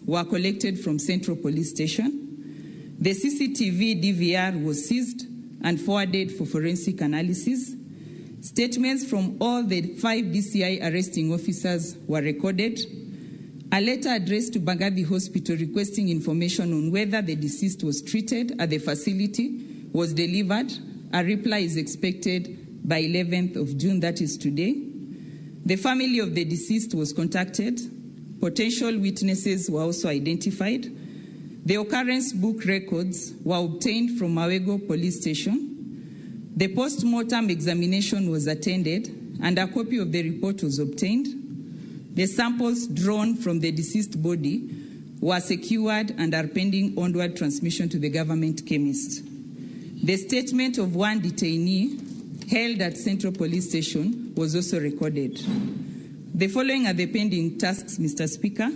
were collected from Central Police Station. The CCTV DVR was seized and forwarded for forensic analysis. Statements from all the 5 DCI arresting officers were recorded. A letter addressed to Bagabi Hospital requesting information on whether the deceased was treated at the facility was delivered. A reply is expected by 11th of June, that is today. The family of the deceased was contacted. Potential witnesses were also identified. The occurrence book records were obtained from Mawego Police Station. The post-mortem examination was attended and a copy of the report was obtained. The samples drawn from the deceased body were secured and are pending onward transmission to the government chemist. The statement of one detainee held at Central Police Station was also recorded. The following are the pending tasks, Mr. Speaker.